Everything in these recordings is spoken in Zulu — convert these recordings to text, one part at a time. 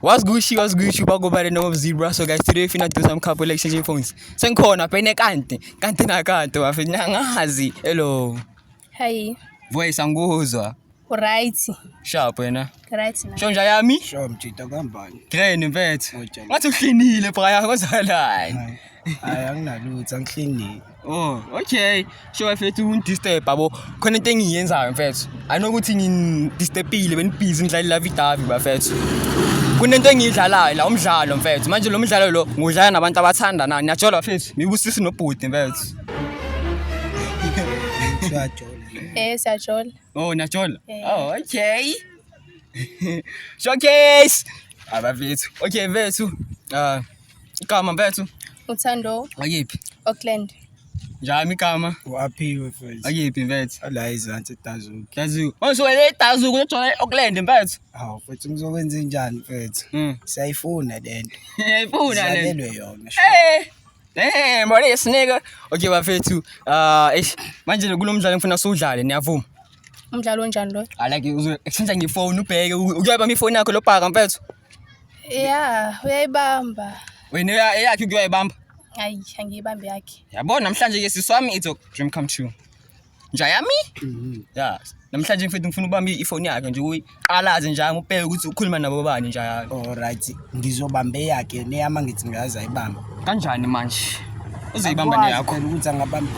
What's Gucci, bago by the name of Zebra. So guys, today finna do some couple exchanging phones. Senkhona pene kanti na kanti wafina ngazi. Hello. Hi. Voice anguzwa. Right. Sharp wena. Right na. Shonja yami? Sho mjita kanjani? Train mfethu. Ngathi uhlinile phaya kozalani. Hayi anginalutho angihlinile. Oh, okay. Sho mfethu undisturb yabo. Khona into engiyenzayo mfethu. I know ukuthi ngidistupile benibhizi ngidlala la vidavi bafethu. Kunento engiyidlalayo la umdlalo mfethu. Manje lo mdlalo lo ngudlala nabantu abathandana. Niyajola mfethu. Ngibusisi nobhuti mfethu. Siyajola. Oh, niyajola. Oh, okay. Showcase. Abafethu. Okay mfethu. Igama mfethu. Uthando. Akiphi? Auckland. Njani igama? Waphiwe mfethu. Akiphi mfethu? Ala izansi tazuki. Dazu. Manje dazu kuyojola Auckland mfethu. Hawu mfethu ngizokwenza njani mfethu? Siyayifuna lento. Yayifuna le. Salelwe yona. Damn, bro, this nigga. Okay bafethu. Manje kulomdlalo ngifuna siwudlale, niyavuma? Umdlalo onjani lo? Like exchange ngifone ubheke. Uyayibamba ifone yakho lobhaka mfethu? Yeah, uyayibamba. Wena yakhe ukuyibamba? Hayi, angiyibambe yakhe. Yabona namhlanje ke siswami it's a dream come true. Njayami? Yeah. Namhlanje mfethu ngifuna ubamba ifone yakhe nje uyiqalaze njalo ubheke ukuthi ukhuluma nabo bani njalo. Alright, ngizobambe yakhe neyama ngithi ngaza ayibamba. Kanjani manje? Uzoyibamba neyakho ukuthi angabamba.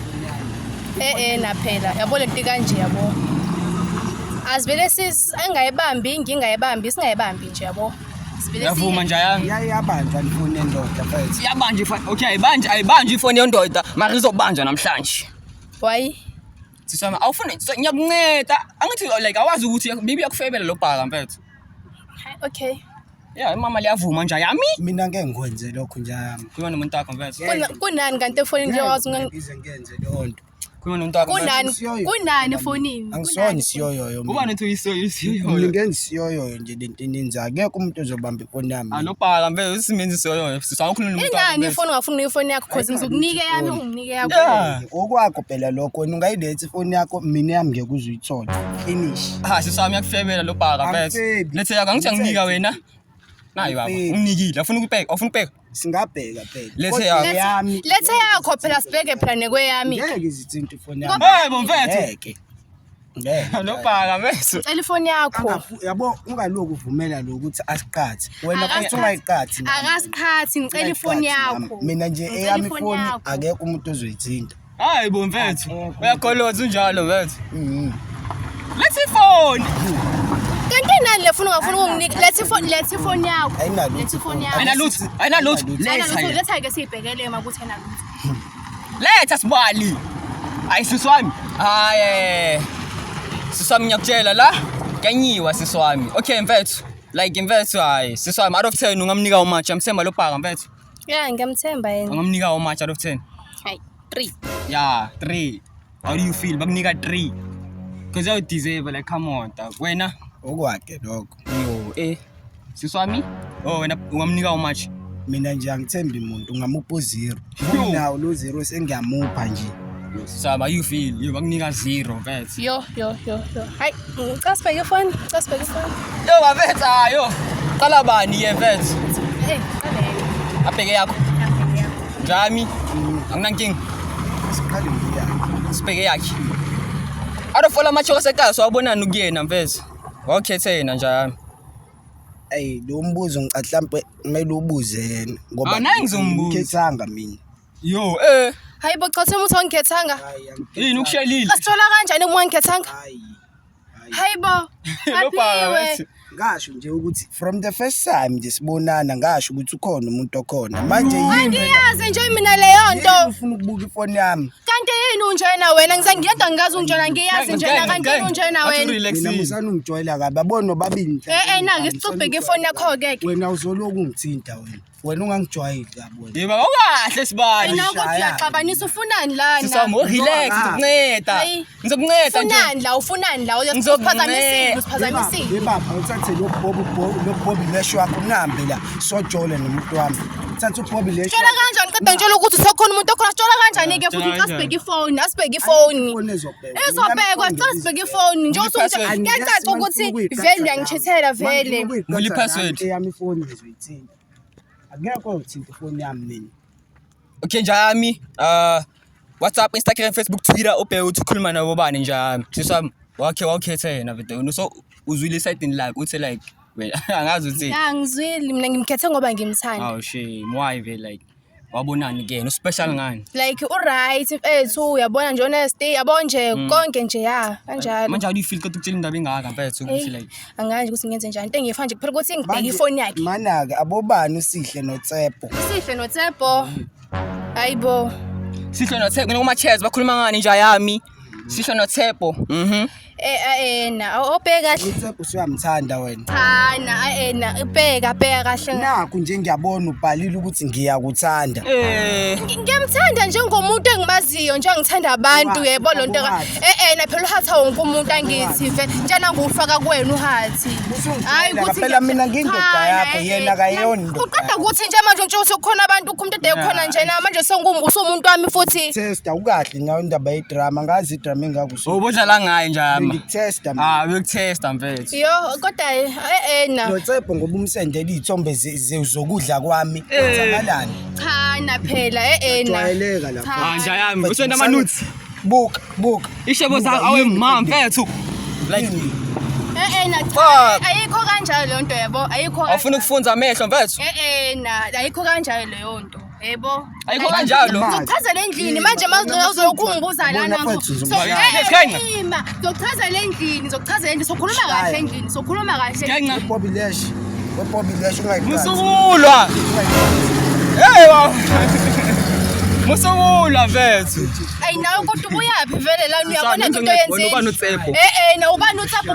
Naphela. Yabo lento kanje yabo. Asivele angayibambi, ngingayibambi, singayibambi nje yabo. Yavuma njayami. Yabanjwa ifone endoda mfethu. Yabanje ifone. Okay, ayibanje ifone yendoda, mara izobanja namhlanje. Why? Siswami awufuna ngiyakunceda. Angithi like awazi ukuthi maybe yakufebela lobhaka mfethu. Okay. Yeah, mama liyavuma njayami. Mina ngeke ngikwenze lokho njalo. Khuluma nomuntu wakho mfethu. Kunani kanti efonini nje wazi ngize ngenze lonto. Khuluma nomuntu wakho. Kunani efonini? Angisona siyoyoyo. Kuba nethu isiyoyo. Mina ngengisiyoyo nje lento ininza. Akekho umuntu ozobamba ifoni yami. Alobhaka mfethu isimenzi isiyoyo. Sisawukhuluma nomuntu wakho. Ingani ifoni ungafuni ifoni yakho because ngizokunika yami unginike yakho. Okwakho phela lokho wena ungayiletha ifoni yakho mina yami ngeke uzuyithola. Finish. Siswami yakufebela lobhaka mfethu. Lethe yakho angithi nginika wena. Nayi baba, unginikile. Afuna ukubheka, afuna ukubheka. Singabheka phela. Lethe yakho. Lethe yakho phela sibheke phela nekweyami. Ngeke izithinta ifoni yami. Hayibo mfethu. Ngeke. Ngeke. Lobhaka mfethu. Cela ifoni yakho. Yabo ungaloku uvumela lo ukuthi asiqhathi. Wena futhi ungayiqhathi. Akasikhathi ngicela ifoni yakho. Mina nje eyami ifoni akekho umuntu ozoyithinta. Hayibo mfethu. Uyakholotha unjalo mfethu. Lethe ifoni. Kanti nani lefuna ungafuna ukunginika lethe ifoni yakho. Lethe ifoni yakho. Ayinalutho. Letha ke sibhekele makuthi ayinalutho. Letha sibali. Ayisiswami. Hayi. Siswami ngiyakutshela la. Kanyiwa siswami. Okay mfethu. Like mfethu hayi. Siswami out of 10 ungamnika how much? Amthemba lobhaka mfethu. Yeah, ngiyamthemba yena. Ungamnika how much out of 10? Hayi, 3. Yeah, 3. How do you feel? Bakunika 3. Because you deserve like come on. Wena okwakhe lokho. Yo, siswami? Oh, wena ungamnika how much? Mina nje angithembi umuntu ngamupha 0. Nawo lo 0 sengiyamupha nje. Saba you feel you bakunika 0 mfethu. Yo. Hayi, casibheke ifoni. Yo bafethu ayo. Qala bani ke mfethu? Hey, qale. Abheke yakho. Njami? Anginankinga. Siqale ngiyakho. Sibheke yakhe. Arofola macho sekaya sawabonana ukuyena mfethu. Wakhethe yena njalo. Lo mbuzo ngicathi mhlambe kumele ubuze yena ngoba nayi ngizombuza. Khethanga mina. Yo, Hayi bochothe umuntu ongikhethanga. Yini ukushelile? Asithola kanjani uma ngikhethanga? Hayibo. Aphiwe. Ngasho nje ukuthi from the first time nje sibonana ngasho ukuthi ukhona umuntu okhona. Manje yini? Angiyazi nje mina leyo nto. Ufuna ukubuka ifoni yami. Kanti yini unjena wena ngizangiyenda ngazi unjena ngiyazi njena kanti unjena wena. Mina musana ungijwayela kabi abona bobabili. Naka isicubheke ifoni yakho ke. Wena uzoloku ungithinta wena. Wena ungangijwayeli kabi wena. Yebo okahle sibani. Mina ukuthi uyaxabanisa ufunani lana. Sisamo relax ngizokunceda. Ngizokunceda nje. Ufunani la usiphazamisile. Yebaba uthathe lo bobi lesho yakho nambe la sojole nomuntu wami. ngithatha uBobby Lash. Tjola kanjani qeda ngitshela ukuthi sokhona umuntu okhona sitjola kanjani ke futhi asibheke ifoni ezobhekwa xa sibheke ifoni nje usukuyacaca ukuthi vele uyangichithela vele Nguli password yami ifoni ngizoyithinta akekho uthinta ifoni yami mina okay njami WhatsApp Instagram Facebook Twitter ubheke uthi ukhuluma nabo bani njami sisami wakhetha yena video so uzwile side like uthi like wena angazi uthi angizwili mina ngimkhethe ngoba ngimthanda oh shame why vele like wabonani ke no special ngani like right ethu uyabona nje honesty yabo nje konke nje ya kanjalo manje awuyi feel kodwa ukutshela indaba engaka mfethu ukuthi like angazi ukuthi ngenze njani into engifana nje kuphela ukuthi ngibheke ifoni yakhe mana ke abobani uSihle noTshepo hayibo Sihle noTshepo kuma chairs bakhuluma ngani nje yami Sihle noTshepo na obheka kahle uTshepo usuyamthanda wena na ubheka kahle nakho nje ngiyabona ubhalile ukuthi ngiyakuthanda ngiyamthanda njengomuntu engimaziyo nje ngithanda abantu yebo lonto na phela uhatha wonke umuntu angithi ve njana ngufaka kuwena uhathi hayi ukuthi phela mina ngindoda yakho yena akayona indoda uqeda ukuthi nje manje nje usukhona abantu umuntu edekhona nje na manje usumuntu wami futhi testa ukahle ngayo indaba yedrama ngazi idrama engakuso ubodlala ngaye njami ngikutesta uyakutesta mfethu yo kodwa na noTshepo ngoba umsendela izithombe zokudla kwami kwenzakalani na phela na jwayeleka lapha nje yami usenda amanuts buka ishebo zakho awe mama mfethu like ayikho kanjalo lonto yebo ayikho awufuna ukufunza amehlo mfethu na ayikho kanjalo leyo nto yebo ayikho kanjalo uzochazela endlini manje mazokhumbuza lana zokuchazela endlini sokhuluma kahle endlini sokhuluma kahle uBobby Lash ungayikho musulwa musulwa mfethu ayi nawe kodwa ubuyapi vele la uyabona into yenzile ubani uTshepo na ubani uTshepo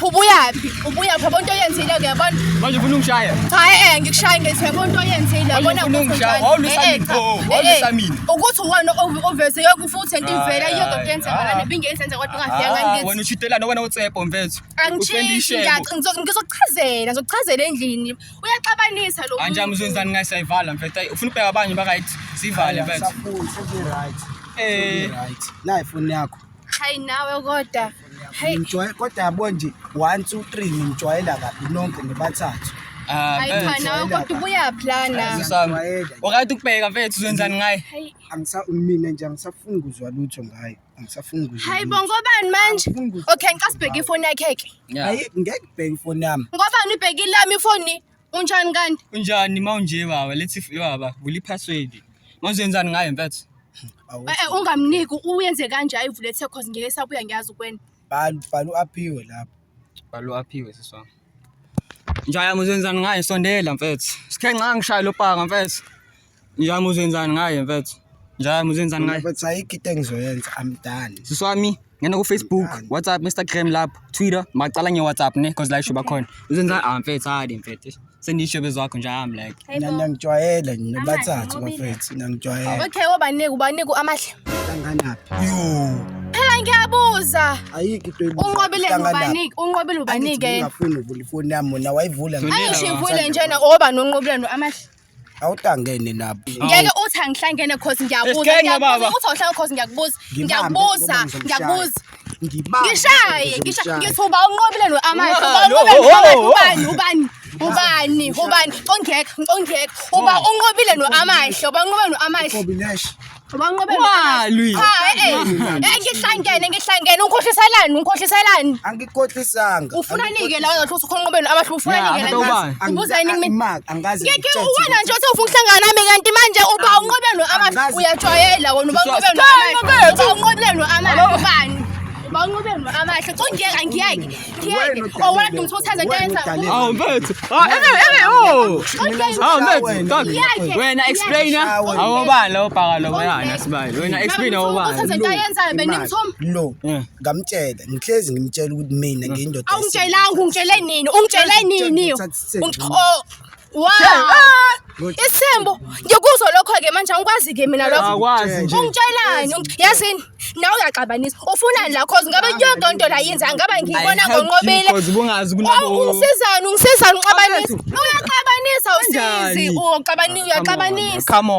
ubuyapi abantu oyenzile uyabona manje ufuna ungishaya cha ngikushaya ngethemba into oyenzile yabona ukuthi wona oveze yonke futhi into ivela yonke into yenzakalana nebingenzenza kodwa ungafika ngangithi wena uchitelana wena uTshepo mfethu angichithi ngizokuchazela endlini uyaxabanisa lo anjami uzenzani ngayisayivala mfethu ufuna ubheka abanye bakayithi sivale mfethu right la ifoni yakho hayi nawe kodwa ngijwayela kodwa yabo nje 1 2 3 ngijwayela kabi nonke nibathathu ayi nawe kodwa ubuyaplana wakade ukubheka mfethu uzenzani ngaye mina nje angisafuni ukuzwa lutho ngayo angisafuni ukuzwa hayi bongobani manje okay ngisibheka ifoni yakhe hayi ngeke ubheka ifoni yami ngobani ubhekile lami ifoni unjani kanti unjani mawunje baba lethi baba vula ipassword mawuzenzani ngaye mfethu ungamniki uyenze kanje ayivule cause ngeke sabuya ngiyazi ukwena bhala uaphiwe lapha bhala uaphiwe siswami njaya muzenzani ngaye sondela mfethu sikhe ngangishaya lo paka mfethu njaya muzenzani ngaye mfethu njaya muzenzani ngaye mfethu ayikho engizoyenza I'm done siswami ngena ku Facebook WhatsApp Instagram lapho Twitter macala nge WhatsApp ne cause la isho bakhona uzenzani mfethu hadi mfethu sendisho bezwakho njami like ngiyangijwayela nobathathu bafethu ngiyangijwayela okay ubanike amahle kanganaphi phela ngiyabuza ayikho into unqobile ubanike ngafuna uvula ifoni yami wona wayivula ayishivule njena oba nonqobile amahle awutangene nabo ngeke uthi angihlangene cause ngiyabuza uthi awuhlangene cause ngiyakubuza ngishaye ngithuba unqobile noamahle ubani ongekho uba unqobile noamahle ubanqobile noamahle walwi ngihlangene unkhohliselani angikhohlisanga ufuna nike la uzothi ukhonqobeni abahle ufuna nike la ubuzani mina angazi ngeke wena nje uthi ufuna ukuhlangana nami kanti manje uba unqobeni noamahle uyajwayela wena uba unqobeni noamahle ubani bawunqobeni amahle kungiyeka ngiyeke wena dumthu uthaza into yenza mfethu mfethu wena explainer awubani lo bhaka lo wena sibali wena explainer awubani uthaza into yenza benimthoma lo ngamtshela ngihlezi ngimtshela ukuthi mina ngiyindoda awungitshelanga ungitshele nini isembo ngikuzwa lokho ke manje angikwazi ke mina lokho ungitshelani yazini nawe uyaxabanisa ufunani la cause ngabe yonke into la yenza ngaba ngiyibona ngonqobile cause bungazi kunabo ungisizani uxabanisa uyaxabanisa awusizi uyaxabanisa. Come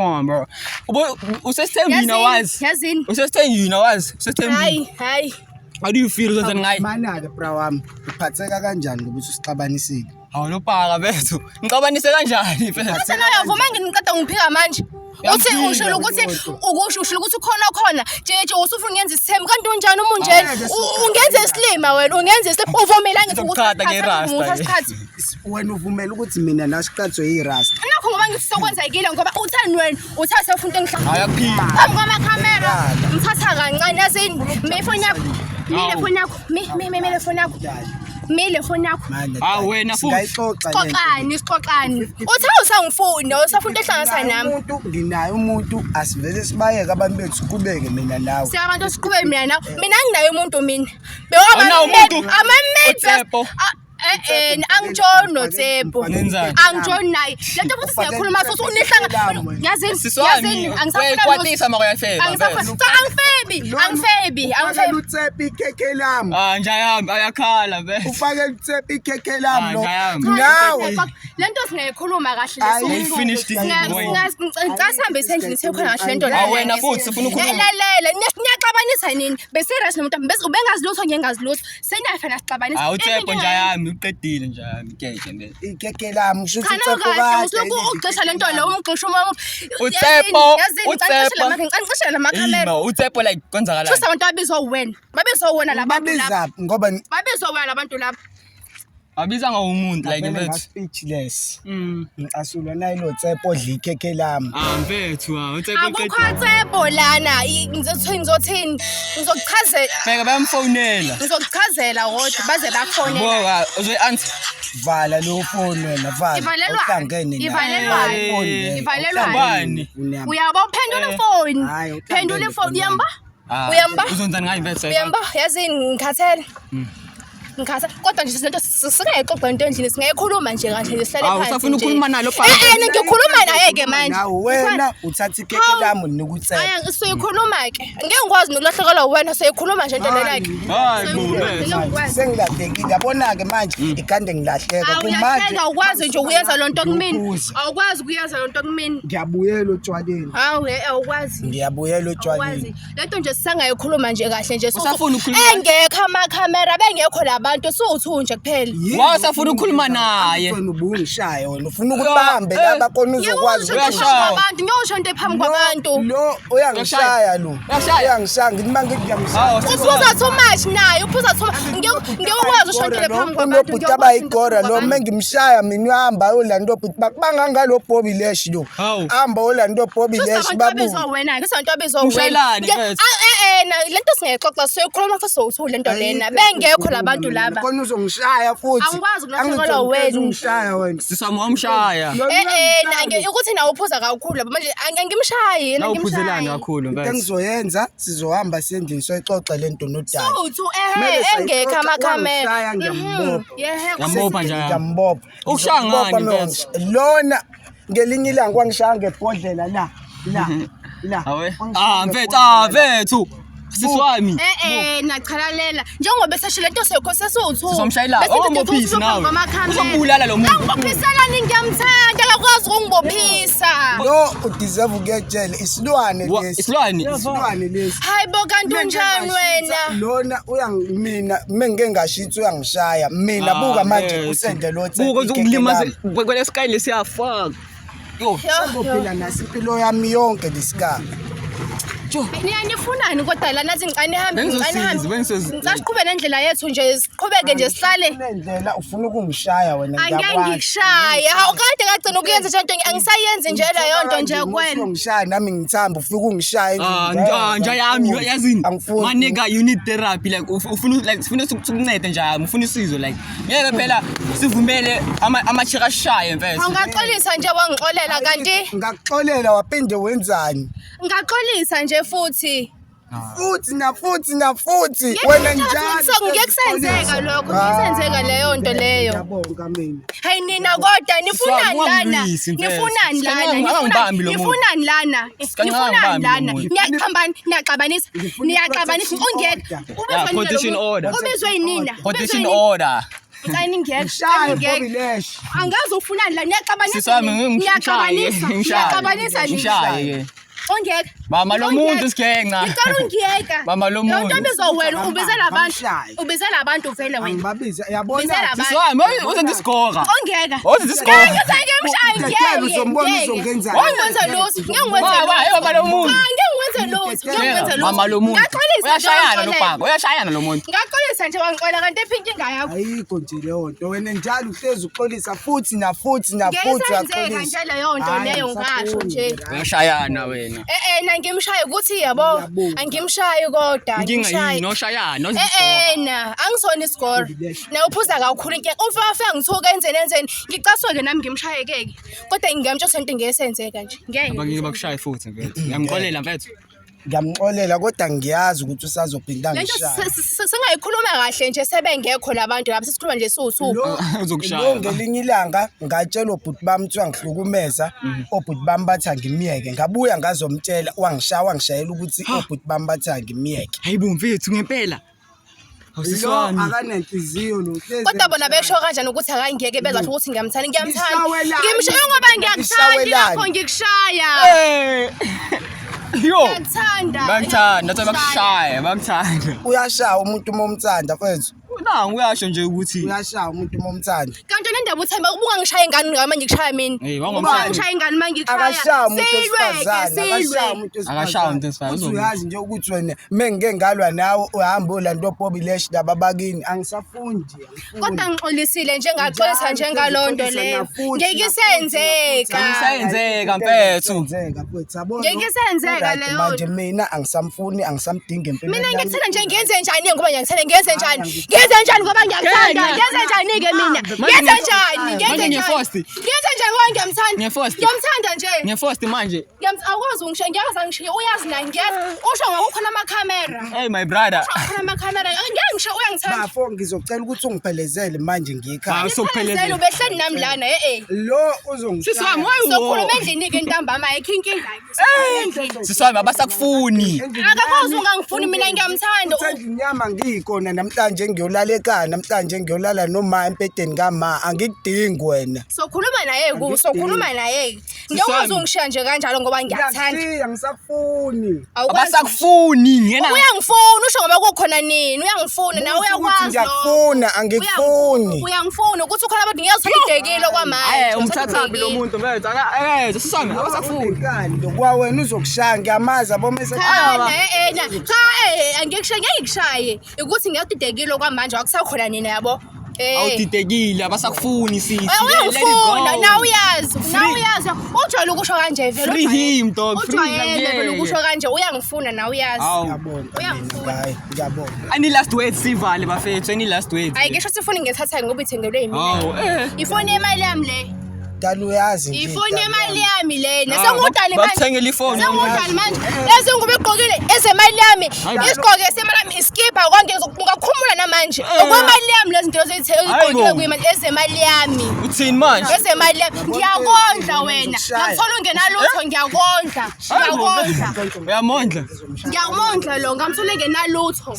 on bro. Usesithembini awazi. Yazini. Usesithembini awazi. Usesithembini. Hayi. How do you feel uzenzani ngayi? Mana ke bra wami uphatheka kanjani ngoba usixabanisile? Awulopaka bethu. Ngixabanise kanjani mfethu? Athana uyavuma ngiqeda ngiphika manje. Uthi usho ukuthi ukhona jeje usufuna ngenza isithembu kanti unjani umunjeni ungenza isilima wena ungenza isilima uvumela ngithi ukuthi wena uvumela ukuthi mina nasiqathwe yirasta nakho ngoba ngithi sokwenzekile ngoba uthani wena uthatha ufuna into engihlanga ayaphila phambi kwamakhamera ngithatha kancane yazini mile phone yakho wena futhi sixoxani uthi usangifuna usafuna ehlanganisa nami nginayo umuntu asivele sibayeke abantu bethu kubeke mina nawe siyabantu siqhubeke mina nawe mina nginayo umuntu mina ama-mates angijoni noTshepo angijoni naye lento futhi siyakhuluma sothi unihlanga yazini angifebi uTshepo ikhekhe lami njayami ayakhala be ufake uTshepo ikhekhe lami lo nawe lento singayikhuluma kahle finished ngicasihambe esendlini sekhona kahle lento la wena futhi sifuna ukukhuluma niyaxabanisa nini bese-right nomuntu ubengazi lutho ngengazi lutho seniyafana sixabanisa uTshepo njayami uqedile njayami keke le ikhekhe lami kusho ukuthi uTshepo kade ugxisha lento lo umgxisha uTshepo like kwenzakalani Thusa abantu babizwa wena labantu laba ngoba babizwa wena labantu laba abiza ngawumuntu like mfethu speechless ngicasulwa naye lo Tshepo odla ikhekhe lami mfethu uTshepo akukho Tshepo lana ngizothini ngizokuchazela bheka bayamfonela ngizokuchazela kodwa baze bakhona boka uzoyi-answer vala lo phone wena vala uhlangene ivalelwa uyaba uphendula ifoni phendula ifoni uyamba uzonzani ngayo mfethu uyamba yazini ngikhathele kodwa nje lento singayixoxa into endlini singayikhuluma nje kahle nje sihlale phansi usafuna ukukhuluma nalo ngikhuluma naye ke manje wena uthatha ikhekhe lami nikuTshepo aya siyikhuluma ke ngeke ngikwazi nokulahlekelwa wena siyikhuluma nje into lena ke sengilahlekile yabona ke manje igande ngilahleka kumanje awukwazi nje ukuyenza lonto kumina awukwazi ukuyenza lonto kumina ngiyabuyela otshwaleni awukwazi ngiyabuyela otshwaleni lento nje sisangayikhuluma nje kahle nje usafuna ukukhuluma engekho amakhamera bengekho labantu suthunje kuphela wasafuna ukukhuluma naye wena ubungishaya wena ufuna ukubambe laba khona uzokwazi abantu ngiyosho into phambi kwabantu lo uyangishaya lo uyangishaya ngithi mangikuyangishaya uphuza too much naye uphuza too much ngiyokwazi usho into phambi kwabantu ubhuti abayigora lo mengimshaya mina uhamba yolanda obhuti bakubanga ngalo Bobby Lash lo hamba yolanda Bobby Lash babu wena ngisonto abizwa wena lento singayixoxa siyokhuluma futhi sokuthula lento lena bengekho labantu laba khona uzongishaya futhi angikwazi ukulahlekelwa wena ungishaya wena sisamo wamshaya ukuthi nawe uphuza kakhulu manje angimshayi yena ngimshayi kakhulu mfethu engizoyenza sizohamba sendlini soyixoxa lento nodala sothi engekho amakhamera ngiyambopha njalo ngiyambopha ushaya ngani mfethu lona ngelinye ilanga kwangishaya ngebhodlela la mfethu siswami nachalalela njengoba esasho lento sekho sesuthu somshayela ongobophisi nawe uzombulala lo muntu ngibophisela ngiyamthanda akwazi ukungibophisa lo udeserve ukuyejele isilwane lesi isilwane lesi hayibo kanti unjani wena lona uyangimina mengeke ngashitsi uyangishaya mina buka manje usende lo Tshepo buka ukulimaza kwele sky lesiyafaka ngophila nasimpilo yami yonke lesikhathi nifunani kodwa la nathi ngicane hambe ngisaqhubeka nendlela yethu nje siqhubeke nje sihlale nendlela ufuna ukungishaya wena ngiyakwazi angeke ngikushaya awukade kagcina ukuyenza lento angisayenzi nje leyo nto nje kwena ungishaya nami ngithamba ufika ungishaya nje yami yazini maneka you need therapy like ufuna ukunceda nje yami ufuna isizo like ngeke phela sivumele amachirashaye mfethu ungaxolisa nje wangixolela kanti ngakuxolela waphinde wenzani ngaxolisa nje futhi wena njalo ngiyekusenzeka lokho ngisenzeka leyo nto leyo yabonga mina hayi nina kodwa nifunani lana niyaxabanisa ungeke position order ubizwe yinina position order Uthani ngeke. Mshaya Bobby Lash. Angazi ufunani la Sisami niyaqabanisa ngishaye ke. Ongeke. Mama lo muntu sigenca. Ngicela ungiyeka. Mama lo muntu. Lo ntombi wena ubizela abantu vele wena. Ngibabiza yabona. Sisami uzenza isikora. Ongeka. Uzenza isikora. Ngeke mshaye ngeke. Uzombona uzongenza. Wenza losi. Baba lo muntu. Mama lo muntu. Uyashayana lo bhaka. Uyashayana lo muntu. Ngaxolisa nje wangixola kanti ephinkinga yakho. Ayikho nje leyo nto wena njalo uhlezi uxolisa futhi nafuthi Ngiyenzeka uyaxolisa. nje leyo nto leyo ngasho nje. Uyashayana wena. Ngimshaye ukuthi yabo angimshayi kodwa ngingayini oshayana na angisona iscore na uphuza kakhulu into ufika ngithuka enzeni ngicasuke nami ngimshayekeke kodwa ngingamtsho sento ngesenzeka nje ngeke bakushaye futhi mfethu ngiyamxolela mfethu ngiyamxolela kodwa ngiyazi ukuthi usazophinda ngishaya singayikhuluma kahle nje sebengekho labantu lapha sisikhuluma nje siwusuku uzokushaya ngelinye ilanga ngatshela obhuti bami kuthiwa ngihlukumeza obhuti bami bathi angimiyeke ngabuya ngazomtshela wangishayela ukuthi obhuti bami bathi angimiyeke hayibo mfethu ngempela awusiswami akanenhliziyo lo kodwa bona besho kanjani ukuthi akangiyeke bezathu ukuthi ngiyamthanda ngimshaya ngoba ngiyakuthanda ngakho ngikushaya yo ngiyakthanda bakuthanda bakushaya uyashaya umuntu momthanda mfethu nangu uyasho nje ukuthi uyashaya umuntu momthanda kanti nendaba uthemba ubuka ngishaye ingane ngama ngikushaya mina wangomshaya ngishaya ingane manje akashaya umuntu wesifazane akashaya umuntu wesifazane uyazi nje ukuthi wena mengike ngalwa nawe uhamba olanto Bobby Lash laba bakini angisafundi kodwa ngixolisile nje ngaxolisa njengalonto leyo ngekisenzeka mfethu ngekisenzeka leyo manje mina angisamfuni angisamdinga empilweni mina ngikuthanda nje ngenze njani ngoba ngiyangithanda ngenze njani ngoba ngiyakuthanda ngenze njani ke mina ngenze njani ngoba ngiyamthanda nje ngiyafosti manje awukwazi ungishiya ngiyazi angishiya uyazi na ngiyazi usho ngokukhona amakhamera hey my brother khona amakhamera ngiyangishiya uyangithanda bafo ngizocela ukuthi ungiphelezele manje ngiyikhaya ngizokuphelezela ubehleli nami lana lo uzongishaya siswami sokhuluma endlini ke ntambama ayikho inkinga siswami abasakufuni akakwazi ungangifuni mina ngiyamthanda inyama ngiyikhona namhlanje ngiyolala ekhaya namhlanje ngiyolala noma empedeni kama angikudingi wena sokhuluma naye ngiyakwazi ungishiya nje kanjalo ngoba ngiyakuthanda angisafuni abasakufuni uyangifuna usho ngoba kukhona nini uyangifuna nawe uyakwazi ngiyakufuna angikufuni uyangifuna ukuthi ukhona abantu ngiyazithidekile kwamanje umthathabi lo muntu mfethu siswami abasakufuni kwa wena uzokushaya ngiyamaza bomese angikushaye ukuthi ngiyadidekile kwamanje akusakhona nina yabo awudidekile abasakufuni sisi uyangifuna nawe uyazi ujwayele ukusho kanje vele free him dog ujwayele ukusho kanje uyangifuna nawe uyazi ngiyabona ani last words sivale bafethu ani last words ayikesho sifuni ngethatha ngoba ithengelwe yimina ifoni yemali yami le dala uyazi nje ifoni yemali yami lena sengudali manje bakuthengela ifoni sengudali manje lezi ngube igqokile ezemali yami isigqoke semali yami iskipha konke ungakhumula namanje okwemali yami lezi zinto ezithengile kuyimali ezemali yami uthini manje ezemali yami ngiyakondla wena ngakuthola ungenalutho ngiyakondla ngiyamondla lo ngamthole ngenalutho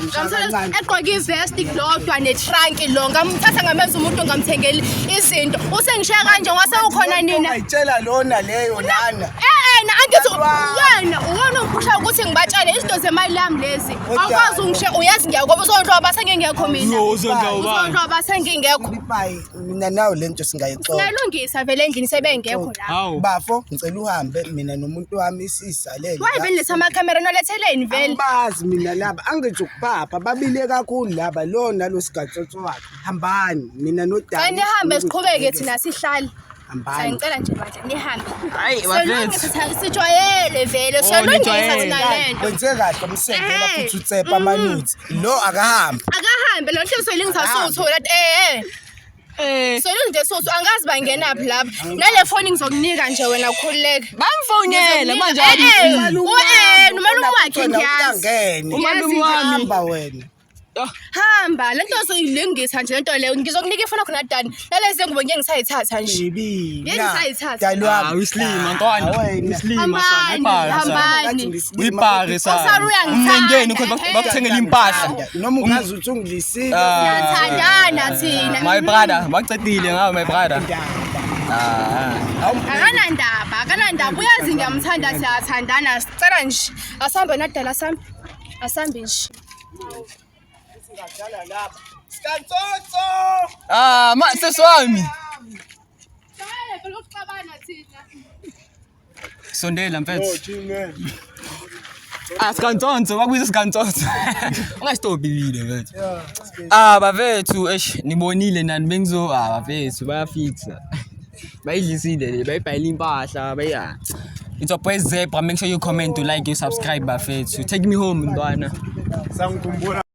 ngamthole egqoke ivest lodwa netrunk lo ngamthatha ngamenza umuntu ngamthengela izinto usengishiya kanje wase ukhona nina ayitshela lona leyo lana angithi wena uwona uphusha ukuthi ngibatshale izinto zemali yami lezi awukwazi ungishiya uyazi ngiyakoba uzondloba sengingekho mina uzondloba sengingekho mina nawe lento singayixoxa ngayilungisa vele endlini sebengekho la bafo ngicela uhambe mina nomuntu wami isisalele wayevele letha amakhamera noletheleni vele bazi mina laba angithi ukuphapha babile kakhulu laba lo nalo sigatsotso wakhe hambani mina nodala anihambe siqhubeke thina sihlale ngicela nje manje nihambe hayi bafethu sijwayele vele siyalungisa thina lento kwenze kahle umsengela futhi utsepa amanuthi lo akahambe lo nto soyilungisa sothola soyilungisa sotho angazi bangenaphi lapha nale phone ngizokunika nje wena ukhululeke bamfonele manje umalume wakhe ngiyazi umalume wami hamba wena hamba lento soyilengisa nje lento leyo ngizokunika ifona khona dani lalezi ngubo ngeke ngisayithatha nje Uyislima ntwana. Uyislima sana. Hambani Uyipare sana. Umngengeni ukuthi bakuthengele impahla. noma ungazi ukuthi ungilisile siyathandana thina My brother, bacedile ngawe my brother. akanandaba uyazi ngiyamthanda siyathandana sicela nje asambe nadala asambe nje Sesi wami. Sondela mfethu. Sikantsonto bakubiza sikantsonto. Ungastopile mfethu. Bafethu nibonile nani bengizo bafethu bayafixa. Bayidlisile bayibhayile impahla baya. It's your boy Zebra. Make sure you comment, you like, you subscribe bafethu. Take me home ntwana. sangikhumbula